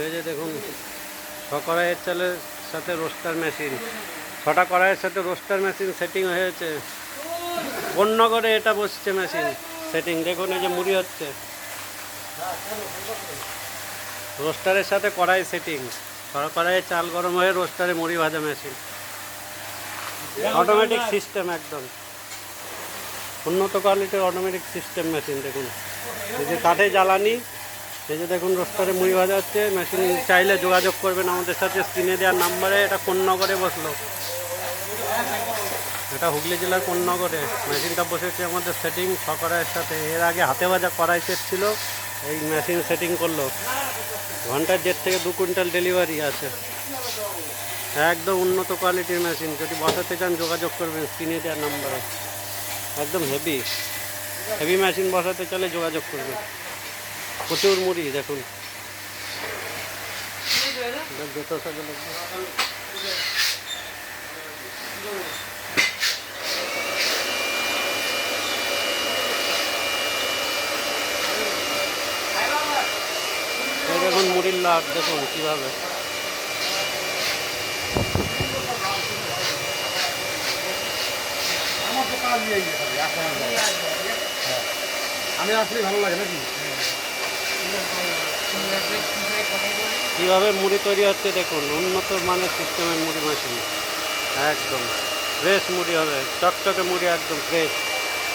এই যে দেখুন, 6 কড়াইয়ের চালের সাথে রোস্টার মেশিন, 6টা কড়াইয়ের সাথে রোস্টার মেশিন সেটিং হয়েছে। কোন্নগরে এটা বসছে মেশিন সেটিং। দেখুন এই যে মুড়ি হচ্ছে, রোস্টারের সাথে কড়াই সেটিং। 6 কড়াইয়ে চাল গরম হয়ে রোস্টারে মুড়ি ভাজা মেশিন, অটোমেটিক সিস্টেম, একদম উন্নত কোয়ালিটির অটোমেটিক সিস্টেম মেশিন। দেখুন এই যে কাঠে জ্বালানি, এই যে দেখুন রোস্টারে মুড়ি ভাজা হচ্ছে। মেশিন চাইলে যোগাযোগ করবেন আমাদের সাথে স্ক্রিনে দেওয়ার নাম্বারে। এটা কোন্নগরে বসলো, এটা হুগলি জেলার কোন্নগরে মেশিনটা বসেছে আমাদের সেটিং 6 কড়াইয়ের সাথে। এর আগে হাতে ভাজা কড়াই সেট ছিল, এই মেশিন সেটিং করলো। ঘন্টায় 1.5 থেকে 2 কুইন্টাল ডেলিভারি আছে। একদম উন্নত কোয়ালিটির মেশিন। যদি বসাতে চান যোগাযোগ করবেন স্ক্রিনে দেওয়ার নাম্বারে। একদম হেভি মেশিন বসাতে চাইলে যোগাযোগ করবেন। প্রচুর মুড়ি দেখুন। দেখুন মুড়ির লাভ দেখুন কীভাবে। আমি আসলে ভালো লাগে নাকি কীভাবে মুড়ি তৈরি হচ্ছে দেখুন। উন্নত মানের সিস্টেমের মুড়ি মেশিন, একদম ফ্রেশ মুড়ি হবে, চকচকে মুড়ি, একদম ফ্রেশ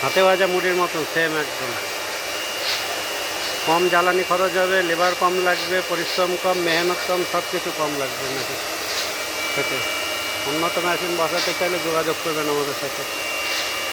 হাতে ভাজা মুড়ির মতন সেম একদম। কম জ্বালানি খরচ হবে, লেবার কম লাগবে, পরিশ্রম কম, মেহনত কম, সব কিছু কম লাগবে মেশিন থেকে। উন্নত মেশিন বসাতে চাইলে যোগাযোগ করবেন আমাদের সাথে।